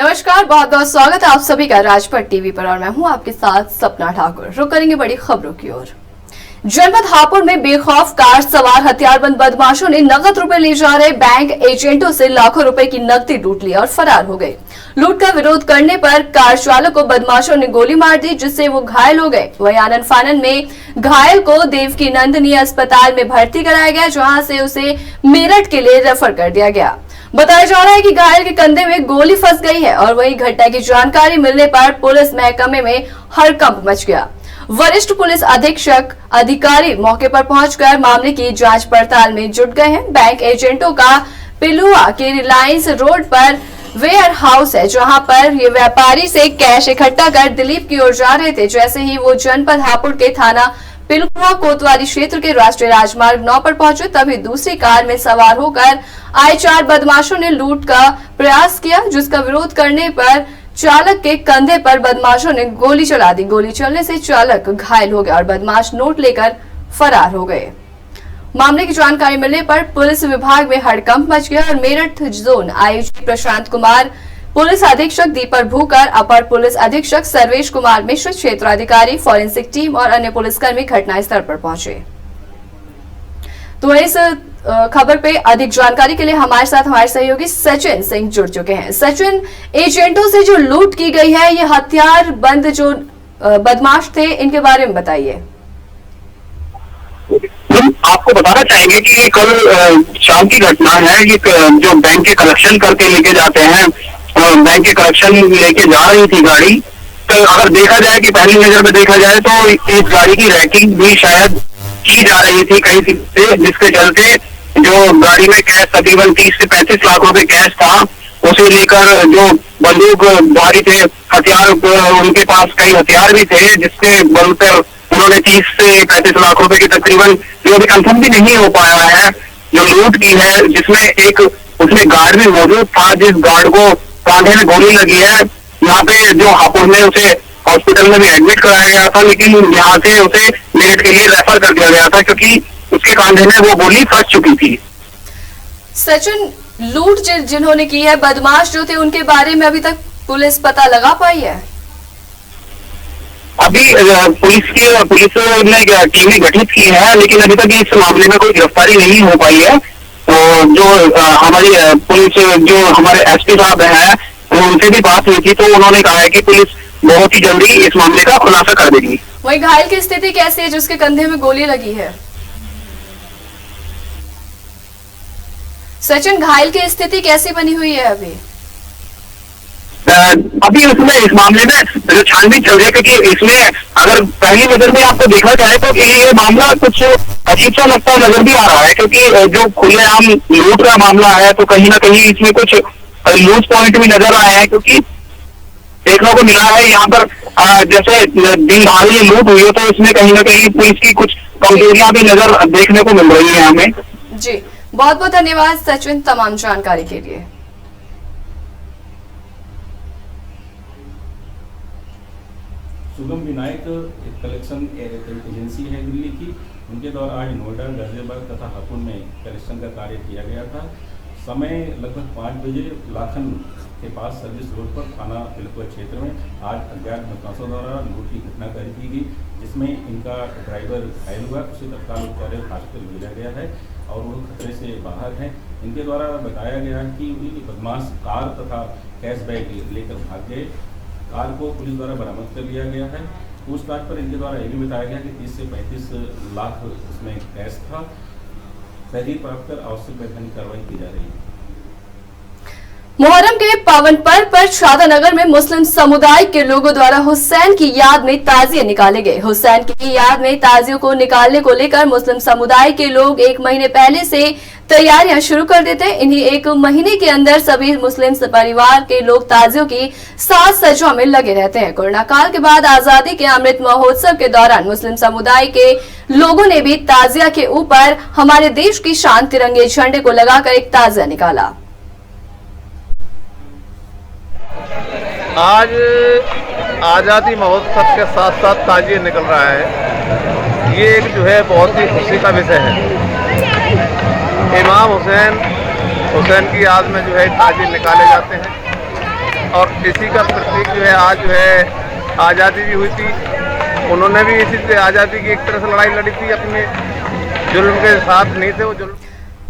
नमस्कार, बहुत बहुत स्वागत है आप सभी का राजपथ टीवी पर और मैं हूं आपके साथ सपना ठाकुर। रुक करेंगे बड़ी खबरों की ओर। जनपद हापुड़ में बेखौफ कार सवार हथियारबंद बदमाशों ने नगद रुपए ले जा रहे बैंक एजेंटों से लाखों रुपए की नकदी लूट ली और फरार हो गए। लूट का विरोध करने पर कार चालक को बदमाशों ने गोली मार दी, जिससे वो घायल हो गए। वहीं आनन फानन में घायल को देवकी नंदनी अस्पताल में भर्ती कराया गया, जहां से उसे मेरठ के लिए रेफर कर दिया गया। बताया जा रहा है कि घायल के कंधे में गोली फंस गई है और वहीं घटना की जानकारी मिलने पर पुलिस महकमे में हड़कंप मच गया। वरिष्ठ पुलिस अधीक्षक अधिकारी मौके पर पहुंचकर मामले की जांच पड़ताल में जुट गए हैं। बैंक एजेंटों का पिलुआ के रिलायंस रोड पर वेयर हाउस है, जहां पर ये व्यापारी से कैश इकट्ठा कर दिलीप की ओर जा रहे थे। जैसे ही वो जनपद हापुड़ के थाना पिलुआ कोतवाली क्षेत्र के राष्ट्रीय राजमार्ग 9 पर पहुंचे, तभी दूसरी कार में सवार होकर आए 4 बदमाशों ने लूट का प्रयास किया, जिसका विरोध करने पर चालक के कंधे पर बदमाशों ने गोली चला दी। गोली चलने से चालक घायल हो गया और बदमाश नोट लेकर फरार हो गए। मामले की जानकारी मिलने पर पुलिस विभाग में हड़कंप मच गया और Meerut zone IG Prashant Kumar, police अधीक्षक दीपक भूकर, अपर पुलिस अधीक्षक सर्वेश कुमार मिश्र, क्षेत्राधिकारी, फॉरेंसिक टीम और अन्य पुलिसकर्मी घटनास्थल पर पहुंचे। तो इस खबर पे अधिक जानकारी के लिए हमारे साथ हमारे सहयोगी सचिन सिंह जुड़ चुके हैं। सचिन, एजेंटों से जो लूट की गई है, ये हथियार बंद जो बदमाश थे, इनके बारे में बताइए। आपको बताना चाहेंगे कि ये कल शाम की घटना है। ये जो बैंक के कलेक्शन करके लेके जाते हैं और बैंक के कलेक्शन लेके जा रही थी गाड़ी, तो अगर देखा जाए कि पहली नजर में देखा जाए तो इस गाड़ी की रैकिंग भी शायद की जा रही थी कहीं से, जिसके चलते जो गाड़ी में कैश तकरीबन 30 से 35 लाख रुपए कैश था, उसे लेकर जो बंदूकधारी थे, हथियार उनके पास कई हथियार भी थे, जिसके बल पर उन्होंने 30 से 35 लाख रुपए की तकरीबन, जो अभी कंफर्म भी नहीं हो पाया है, जो लूट की है, जिसमें एक उसमें गार्ड भी मौजूद था, जिस गार्ड को कांधे में गोली लगी है। यहाँ पे जो हापुड़ में उसे हॉस्पिटल में भी एडमिट कराया गया था, लेकिन यहाँ से उसे मेरठ के लिए रेफर कर दिया गया था क्योंकि उसके कांधे में वो गोली फंस चुकी थी। सचिन, लूट जिन्होंने की है, बदमाश जो थे, उनके बारे में अभी तक पुलिस पता लगा पाई है? अभी पुलिस ने टीमें गठित की है, लेकिन अभी तक इस मामले में कोई गिरफ्तारी नहीं हो पाई है। तो जो हमारी पुलिस, जो हमारे एसपी साहब हैं, उनसे भी बात हुई थी, तो उन्होंने कहा है कि पुलिस बहुत ही जल्दी इस मामले का खुलासा कर देगी। वही घायल की स्थिति कैसी है जिसके कंधे में गोली लगी है? सचिन, घायल की स्थिति कैसी बनी हुई है अभी? अभी उसमें इस मामले में जो छानबीन चल रही है, क्योंकि इसमें अगर पहली नजर में आपको देखा जाए तो ये मामला कुछ अजीब सा लगता नजर भी आ रहा है, क्योंकि जो खुलेआम लूट का मामला है, तो कहीं ना कहीं इसमें कुछ लूज पॉइंट भी नजर आए हैं, क्योंकि देखने को मिला है यहाँ पर जैसे दिन दहाड़े ये लूट हुई है, तो इसमें कहीं ना कहीं पुलिस की कुछ कमजोरियां भी नजर देखने को मिल रही है हमें। जी, बहुत बहुत धन्यवाद सचिन तमाम जानकारी के लिए। शुभम विनायक एक कलेक्शन एजेंसी है दिल्ली की, उनके द्वारा आज नोएडा, गाजियाबाद तथा हापुड़ में कलेक्शन का कार्य किया गया था। समय लगभग 5 बजे लाखन के पास सर्विस रोड पर थाना पिलुआ क्षेत्र में आज अज्ञात बदमाशों द्वारा लूट की घटना करी की गई, जिसमें इनका ड्राइवर घायल हुआ, उसे तत्काल उपचार हॉस्पिटल भेजा गया है और वो खतरे से बाहर है। इनके द्वारा बताया गया कि बदमाश कार तथा कैश बैग लेकर भाग गए। कार को पुलिस द्वारा बरामद कर लिया गया है। पूछताछ पर इनके द्वारा यह भी बताया गया कि 30 से 35 लाख उसमें कैश था। तहरीर प्राप्त कर आवश्यक वैधानिक कार्रवाई की जा रही है। मुहर्रम के पावन पर्व पर शादानगर में मुस्लिम समुदाय के लोगों द्वारा हुसैन की याद में ताजिए निकाले गए। हुसैन की याद में ताजियों को निकालने को लेकर मुस्लिम समुदाय के लोग 1 महीने पहले से तैयारियां शुरू कर देते हैं। इन्हीं 1 महीने के अंदर सभी मुस्लिम परिवार के लोग ताजियों की साज सज्जा में लगे रहते हैं। कोरोना काल के बाद आजादी के अमृत महोत्सव के दौरान मुस्लिम समुदाय के लोगों ने भी ताजिया के ऊपर हमारे देश की शान तिरंगे झंडे को लगाकर एक ताजिया निकाला। आज आज़ादी महोत्सव के साथ साथ ताजिए निकल रहा है। ये एक जो है बहुत ही खुशी का विषय है। इमाम हुसैन की याद में जो है ताजिए निकाले जाते हैं। और इसी का प्रतीक जो है आज जो है आज़ादी भी हुई थी। उन्होंने भी इसी से आज़ादी की एक तरह से लड़ाई लड़ी थी, अपने जुल्म के साथ नहीं थे वो जुल्म।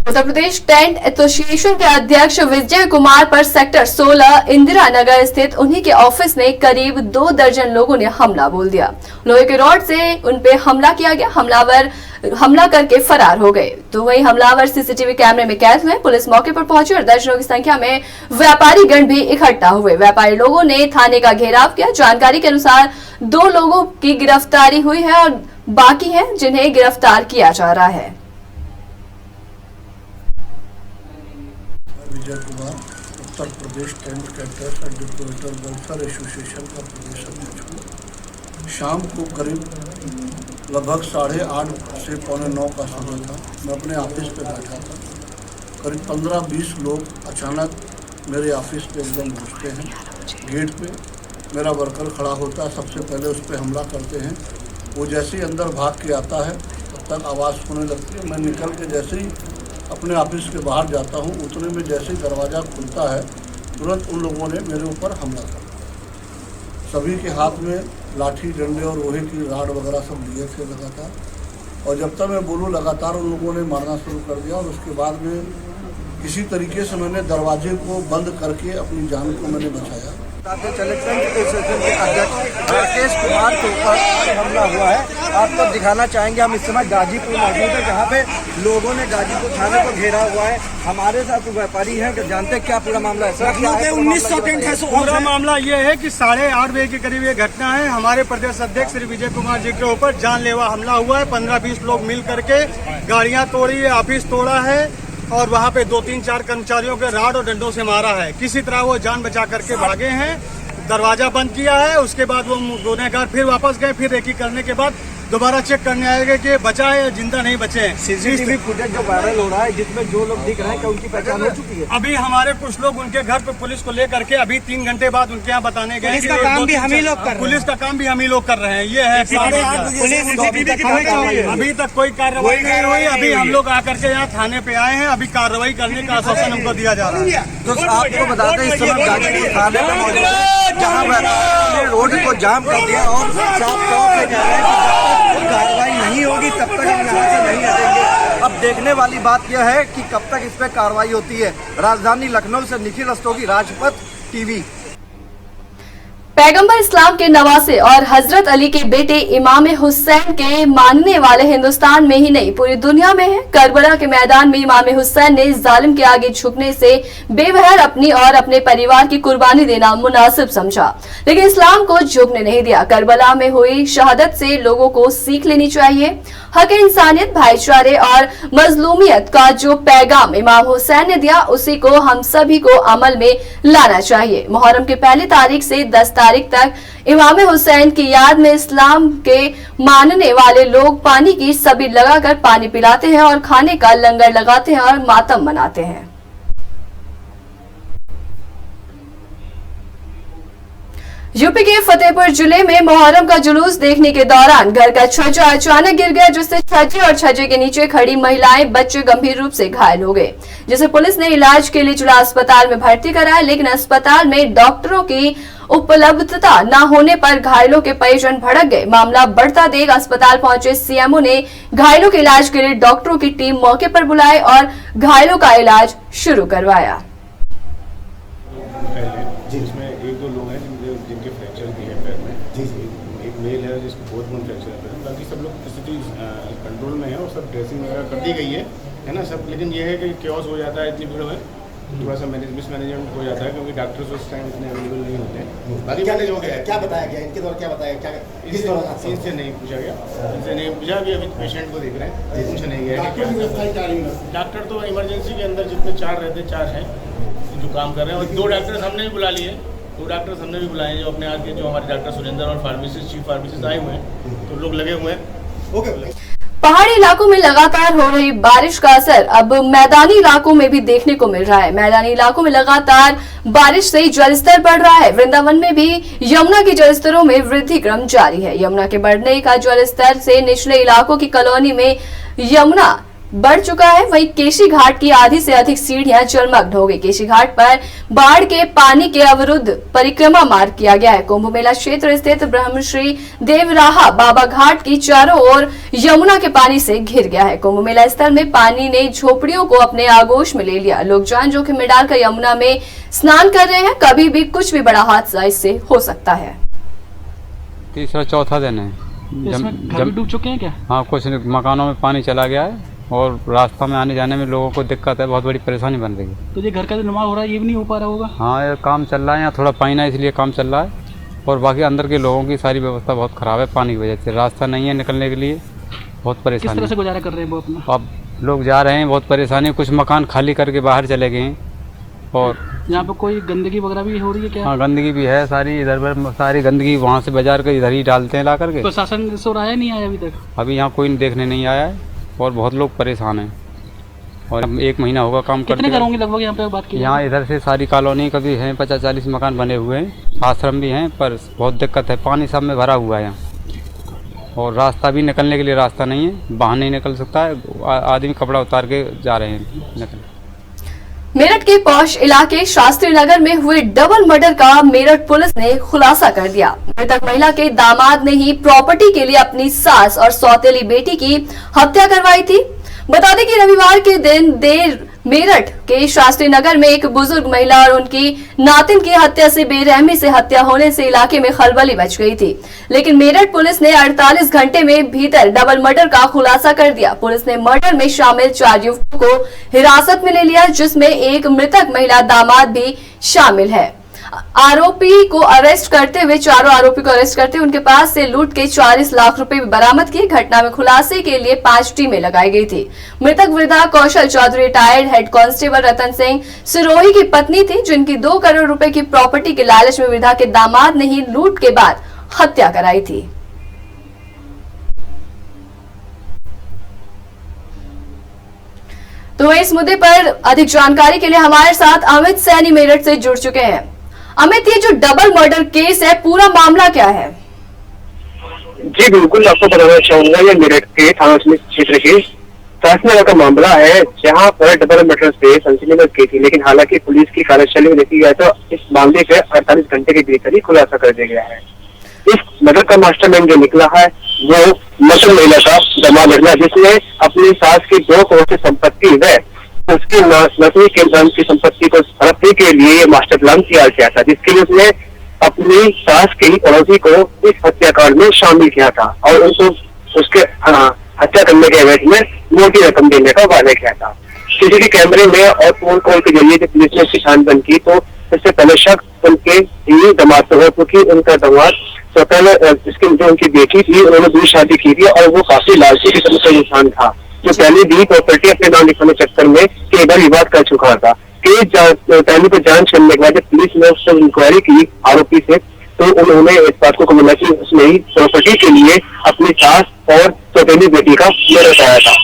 उत्तर प्रदेश टेंट एसोसिएशन के अध्यक्ष विजय कुमार पर सेक्टर 16 इंदिरा नगर स्थित उन्हीं के ऑफिस में करीब 2 दर्जन लोगों ने हमला बोल दिया। लोहे के रॉड से उन पे हमला किया गया। हमलावर हमला करके फरार हो गए। तो वही हमलावर सीसीटीवी कैमरे में कैद हुए। पुलिस मौके पर पहुंची और दर्जनों की संख्या में व्यापारी गण भी इकट्ठा हुए। व्यापारी लोगों ने थाने का घेराव किया। जानकारी के अनुसार 2 लोगों की गिरफ्तारी हुई है और बाकी हैं जिन्हें गिरफ्तार किया जा रहा है। Vijay Kumar, Uttar Pradesh tent caterers and distributor welfare association का प्रदेश अध्यक्ष हूँ। शाम को करीब लगभग 8:30 से 8:45 का समय था। मैं अपने ऑफिस पे बैठा था। करीब 15-20 लोग अचानक मेरे ऑफिस पे एकदम घुसते हैं। गेट पे मेरा वर्कर खड़ा होता है, सबसे पहले उस पर हमला करते हैं। वो जैसे ही अंदर भाग के आता है तब तक आवाज़ होने लगती है। मैं निकल के जैसे ही अपने ऑफिस के बाहर जाता हूँ, उतने में जैसे ही दरवाज़ा खुलता है तुरंत उन लोगों ने मेरे ऊपर हमला कर दिया। सभी के हाथ में लाठी डंडे और लोहे की राड वगैरह सब लिए थे लगातार। और जब तक मैं बोलूँ लगातार उन लोगों ने मारना शुरू कर दिया। और उसके बाद में किसी तरीके से मैंने दरवाजे को बंद करके अपनी जान को मैंने बचाया। चले टेंट एसोसिएशन के अध्यक्ष राकेश कुमार के ऊपर हमला हुआ है। आपको दिखाना चाहेंगे, हम इस समय गाजीपुर मौजूद है जहाँ पे लोगों ने गाजीपुर थाने को घेरा हुआ है। हमारे साथ व्यापारी हैं कि जानते हैं क्या पूरा मामला है। सर, 1900 टेंट है। पूरा मामला ये है कि 8:30 बजे के करीब ये घटना है। हमारे प्रदेश अध्यक्ष श्री विजय कुमार जी के ऊपर जानलेवा हमला हुआ है। 15-20 लोग मिल करके गाड़ियाँ तोड़ी है, ऑफिस तोड़ा है और वहाँ पे 2-3-4 कर्मचारियों के राड और डंडों से मारा है। किसी तरह वो जान बचा करके भागे हैं। दरवाजा बंद किया है। उसके बाद वो गुनहगार फिर वापस गए। फिर रेकी करने के बाद दोबारा चेक करने आएगा कि बचा है या जिंदा नहीं बचे हैं। सीसीटीवी फुटेज जो वायरल हो रहा है जिसमें जो लोग दिख रहे हैं क्या उनकी पहचान हो चुकी है? अभी हमारे कुछ लोग उनके घर पे पुलिस को लेकर के अभी 3 घंटे बाद उनके यहाँ बताने गए। पुलिस का काम भी हम ही लोग कर रहे हैं। ये है 8:30 अभी तक कोई कार्रवाई नहीं हुई। अभी हम लोग आकर के यहाँ थाने पे आए हैं। अभी कार्रवाई करने का आश्वासन हमको दिया जा रहा है। तो आपको बताते हैं इस समय गाजीपुर थाने पे मौजूद है जहाँ पर रोड को जाम कर दिया और साफ तौर से कह रहे हैं कि कार्रवाई नहीं होगी तब तक हम यहाँ से नहीं हटेंगे। अब देखने वाली बात यह है कि कब तक इस पर कार्रवाई होती है। राजधानी लखनऊ से निखिल रस्तोगी, राजपथ टीवी। पैगंबर इस्लाम के नवासे और हजरत अली के बेटे इमाम हुसैन के मानने वाले हिंदुस्तान में ही नहीं पूरी दुनिया में है। करबला के मैदान में इमाम हुसैन ने जालिम के आगे झुकने से बेवहर अपनी और अपने परिवार की कुर्बानी देना मुनासिब समझा, लेकिन इस्लाम को झुकने नहीं दिया। करबला में हुई शहादत से लोगों को सीख लेनी चाहिए। हक इंसानियत, भाईचारे और मजलूमियत का जो पैगाम इमाम हुसैन ने दिया उसी को हम सभी को अमल में लाना चाहिए। मुहर्रम की 1 तारीख से 10 तारीख तक इमाम हुसैन की याद में इस्लाम के मानने वाले लोग पानी की सभी लगाकर पानी पिलाते हैं और खाने का लंगर लगाते हैं और मातम मनाते हैं। यूपी के फतेहपुर जिले में मुहर्रम का जुलूस देखने के दौरान घर का छज्जा अचानक गिर गया, जिससे छज्जे और छज्जे के नीचे खड़ी महिलाएं, बच्चे गंभीर रूप से घायल हो गए, जिसे पुलिस ने इलाज के लिए जिला अस्पताल में भर्ती कराया। लेकिन अस्पताल में डॉक्टरों की उपलब्धता न होने पर घायलों के परिजन भड़क गए। मामला बढ़ता देख अस्पताल पहुंचे सीएमओ ने घायलों के इलाज के लिए डॉक्टरों की टीम मौके पर बुलाए और घायलों का इलाज शुरू करवाया। जिसमें 1-2 लोग हैं जिनके फ्रैक्चर भी है पैर में। एक मेल है जिसको बहुत मन फ्रैक्चर है। बाकी सब लोग स्थिति कंट्रोल में है और सब ड्रेसिंग वगैरह कर दी गई है ना सब। लेकिन ये है कि क्योस हो जाता है इतनी भीड़ में, थोड़ा सा मिसमैनेजमेंट हो जाता है क्योंकि डॉक्टर्स उस टाइम इतने अवेलेबल नहीं होते। बाकी मैनेज हो गया है। क्या बताया गया इनके द्वारा, क्या बताया क्या इनसे नहीं पूछा गया, इनसे नहीं पूछा कि अभी पेशेंट को देख रहे हैं, पूछा नहीं गया। डॉक्टर तो इमरजेंसी के अंदर जितने 4 रहते 4 हैं जो काम कर रहे हैं और 2 डॉक्टर्स हमने भी बुला लिए। 2 डॉक्टर्स हमने भी बुलाए जो अपने आज के जो हमारे डॉक्टर सुरेंद्र और फार्मासिस्ट चीफ फार्मासिस्ट आए हुए हैं, तो लोग लगे हुए हैं। ओके। पहाड़ी इलाकों में लगातार हो रही बारिश का असर अब मैदानी इलाकों में भी देखने को मिल रहा है। मैदानी इलाकों में लगातार बारिश से जलस्तर बढ़ रहा है। वृंदावन में भी यमुना के जलस्तरों में वृद्धि क्रम जारी है। यमुना के बढ़ने का जलस्तर से निचले इलाकों की कॉलोनी में यमुना बढ़ चुका है। वहीं केशी घाट की आधी से अधिक सीढ़ियां जलमग्न हो गई। केशी घाट पर बाढ़ के पानी के अवरुद्ध परिक्रमा मार्ग किया गया है। कुंभ मेला क्षेत्र स्थित ब्रह्मश्री देवराहा बाबा घाट की चारों ओर यमुना के पानी से घिर गया है। कुंभ मेला स्थल में पानी ने झोपड़ियों को अपने आगोश में ले लिया। लोग जान जोखिम में डालकर यमुना में स्नान कर रहे हैं। कभी भी कुछ भी बड़ा हादसा इससे हो सकता है। तीसरा चौथा दिन है। इसमें घर भी डूब चुके हैं क्या? हाँ, कुछ मकानों में पानी चला गया है और रास्ता में आने जाने में लोगों को दिक्कत है, बहुत बड़ी परेशानी बन रही है। तो ये घर का जो निर्माण हो रहा है ये भी नहीं हो पा रहा होगा? हाँ, ये काम चल रहा है, यहाँ थोड़ा पानी है इसलिए काम चल रहा है और बाकी अंदर के लोगों की सारी व्यवस्था बहुत ख़राब है। पानी की वजह से रास्ता नहीं है निकलने के लिए, बहुत परेशानी। किस तरह से गुजारा कर रहे हैं वो अपना? अब लोग जा रहे हैं, बहुत परेशानी। कुछ मकान खाली करके बाहर चले गए हैं और यहाँ पे कोई गंदगी वगैरह भी हो रही है क्या? हाँ, गंदगी भी है सारी, इधर सारी गंदगी वहाँ से बाजार के इधर ही डालते हैं ला करके। प्रशासन तो आया नहीं आया अभी तक? अभी यहाँ कोई देखने नहीं आया है और बहुत लोग परेशान हैं और 1 महीना होगा काम करते। कितने घर होंगे लगभग यहाँ पे बात की? यहाँ इधर से सारी कॉलोनी का भी है, 50-40 मकान बने हुए हैं, आश्रम भी हैं, पर बहुत दिक्कत है। पानी सब में भरा हुआ है यहाँ और रास्ता भी निकलने के लिए रास्ता नहीं है, बाहर नहीं निकल सकता है। आदमी कपड़ा उतार के जा रहे हैं निकल। मेरठ के पौष इलाके शास्त्री नगर में हुए डबल मर्डर का मेरठ पुलिस ने खुलासा कर दिया। मृतक महिला के दामाद ने ही प्रॉपर्टी के लिए अपनी सास और सौतेली बेटी की हत्या करवाई थी। बता दें कि रविवार के दिन देर मेरठ के शास्त्री नगर में एक बुजुर्ग महिला और उनकी नातिन की हत्या से बेरहमी से हत्या होने से इलाके में खलबली मच गई थी। लेकिन मेरठ पुलिस ने 48 घंटे में भीतर डबल मर्डर का खुलासा कर दिया। पुलिस ने मर्डर में शामिल 4 युवकों को हिरासत में ले लिया, जिसमें एक मृतक महिला दामाद भी शामिल है। आरोपी को अरेस्ट करते हुए चारों आरोपी को अरेस्ट करते हुए उनके पास से लूट के 40 लाख रुपए भी बरामद किए। घटना में खुलासे के लिए 5 टीमें लगाई गई थी। मृतक वृद्धा कौशल Chaudhary retired head constable Ratan Singh Sirohi की पत्नी थी, जिनकी 2 करोड़ रुपए की प्रॉपर्टी के लालच में वृद्धा के दामाद ने ही लूट के बाद हत्या कराई थी। तो इस मुद्दे पर अधिक जानकारी के लिए हमारे साथ अमित सैनी मेरठ से जुड़ चुके हैं। अमित, ये जो डबल मर्डर केस है, पूरा मामला क्या है? जी बिल्कुल, आपको बताना चाहूंगा, ये मेरठ के थाना क्षेत्र के शास्त्री का मामला है, जहां पर डबल मर्डर से संशय की थी। लेकिन हालांकि पुलिस की कार्यशैली में देखी गया तो इस मामले के 48 घंटे के भीतर ही खुलासा कर दिया गया है। इस मर्डर का मास्टरमाइंड जो निकला है वो मुस्लिम महिला का दामाद निकला, जिसने अपनी सास की 2 करोड़ की संपत्ति व उसकी नौकरी के नाम की संपत्ति को हड़पने के लिए ये मास्टर प्लान तैयार किया था, जिसके लिए उसने अपनी सास के ही पड़ोसी को इस हत्याकांड में शामिल किया था और उनको उसके हत्या करने के एवज में मोटी रकम देने का वादा किया था। सीसीटीवी कैमरे में और फोन कॉल के जरिए जब पुलिस ने उसकी छानबीन की तो इससे पहले शक उनके ही दामाद पर हो, क्योंकि उनका दामाद स्वतः जिसकी जो उनकी बेटी थी उन्होंने दूसरी शादी की थी और वो काफी लालची किस्म का इंसान था, जो पहले भी प्रॉपर्टी अपने नाम लिखवाने चक्कर में कई बार विवाद कर चुका था। पहले पर जांच करने के बाद जब पुलिस ने उससे इंक्वायरी की आरोपी से, तो उन्होंने इस बात को कबूला कि उसने ही प्रॉपर्टी के लिए अपनी सास और सौतेली बेटी का मर्डर कराया था।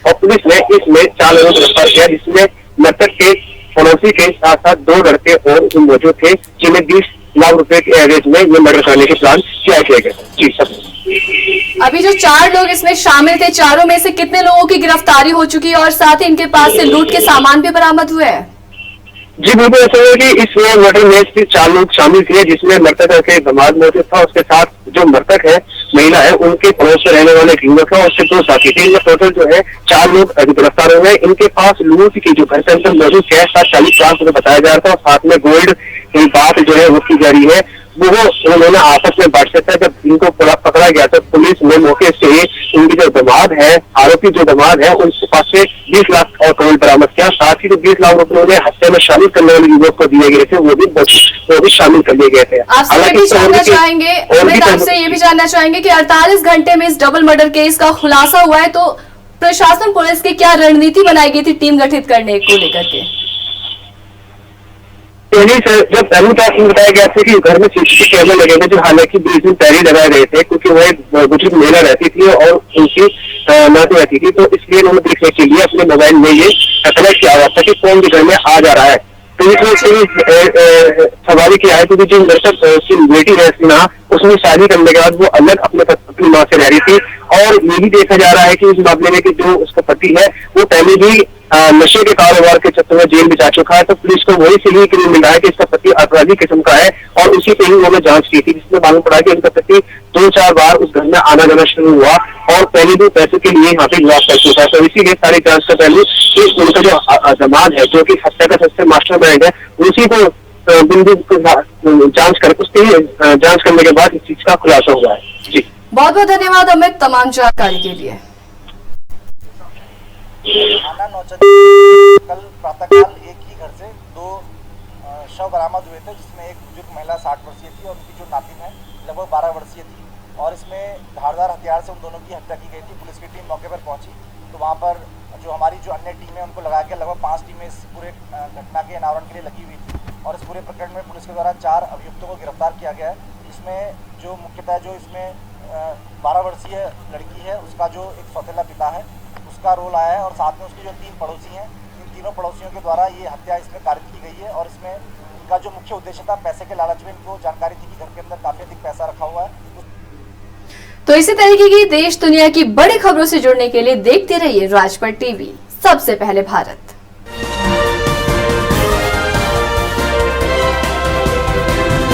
और पुलिस ने इसमें 4 लोगों को गिरफ्तार किया, जिसमें मृतक के पड़ोसी के साथ साथ 2 लड़के और मौजूद थे, जिन्हें 20 लाख रुपए के एवरेज में ये मर्डर करने के प्लान किया गया। जी सब अभी जो 4 लोग इसमें शामिल थे, चारों में से कितने लोगों की गिरफ्तारी हो चुकी है और साथ ही इनके पास से लूट के सामान भी बरामद हुए हैं? जी बिल्कुल, ऐसा है कि इस मर्डर में 4 लोग शामिल थे, जिसमें मृतक के दामाद मौजूद था, उसके साथ जो मृतक है महिला है उनके पड़ोस में रहने वाले युवक है और उसके 2 साथी थे। इनमें टोटल जो है 4 लोग गिरफ्तार हुए हैं। इनके पास लूट की जो घर के अंदर मौजूद कैश था 40 लाख रुपए बताया जा रहा था और साथ में गोल्ड की बात जो है वो की जा रही है, वो उन्होंने आपस में बांट सकता है। जब इनको पकड़ा गया तो पुलिस ने मौके से उनकी जो दामाद है, आरोपी जो दामाद है, उनके पास से 20 लाख और करोड़ बरामद किया। साथ ही जो 20 लाख रुपए उन्हें हत्या में शामिल करने वाले युवक को दिए गए थे वो भी शामिल कर लिए गए थे। आपसे ये भी जानना चाहेंगे आपसे ये भी जानना चाहेंगे कि 48 घंटे में इस डबल मर्डर केस का खुलासा हुआ है, तो प्रशासन पुलिस की क्या रणनीति बनाई गई थी टीम गठित करने को लेकर के? जब पहली बात बताया गया था कि घर में सीसीटीवी कैमरे लगे थे, जो हालांकि 20 दिन पहले लगाए गए थे, क्योंकि वो एक बुजुर्ग महिला रहती थी और उनकी नाती रहती थी, तो इसलिए उन्होंने देखने के लिए अपने मोबाइल में ये कलेक्ट किया हुआ था कि कौन भी घर में आ जा रहा है। तो इसमें सवाल किया है क्योंकि जो मृतक उसकी बेटी है उसने शादी करने के बाद वो अलग अपनी माँ से रह रही थी और ये भी देखा जा रहा है कि इस मामले में कि जो उसका पति है वो पहले भी नशे के कारोबार के चक्कर में जेल में जा चुका है। तो पुलिस को वही से ही क्लू मिला है कि इसका पति अपराधी किस्म का है और उसी पे ही उन्होंने जांच की थी, जिसमें मालूम पड़ा कि उनका पति 2-4 बार उस घर में आना जाना शुरू हुआ और पहले भी पैसे के लिए यहाँ पे जवाब कर चुका है। तो इसीलिए सारी जांच का पहलू उनका जो दामाद है जो कि हत्या का सबसे मास्टरमाइंड है, उसी को बिंदु जांच कर उसकी जांच करने के बाद इस चीज का खुलासा हुआ है। जी बहुत बहुत धन्यवाद अमित तमाम जानकारी के लिए। थाना नौचंदी कल प्रातःकाल एक ही घर से 2 शव बरामद हुए थे, जिसमें एक बुजुर्ग महिला 60 वर्षीय थी और उनकी जो नातिन है लगभग 12 वर्षीय थी और इसमें धारदार हथियार से उन दोनों की हत्या की गई थी। पुलिस की टीम मौके पर पहुंची तो वहां पर जो हमारी जो अन्य टीम है उनको लगा के लगभग 5 टीमें इस पूरे घटना के अनावरण के लिए लगी हुई थी और इस पूरे प्रकरण में पुलिस के द्वारा 4 अभियुक्तों को गिरफ्तार किया गया है। इसमें जो मुख्यतः जो इसमें 12 वर्षीय लड़की है उसका जो एक सौतेला पिता है उसका रोल आया है और साथ में उसके जो 3 पड़ोसी हैं, इन तीनों पड़ोसियों के द्वारा ये हत्या इसमें कारित की गई है और इसमें इनका जो मुख्य उद्देश्य था पैसे के लालच में, इनको जानकारी थी कि घर के अंदर काफी अधिक पैसा रखा हुआ है। तो इसी तरीके की देश दुनिया की बड़ी खबरों से जुड़ने के लिए देखते रहिए राजपट टीवी, सबसे पहले भारत।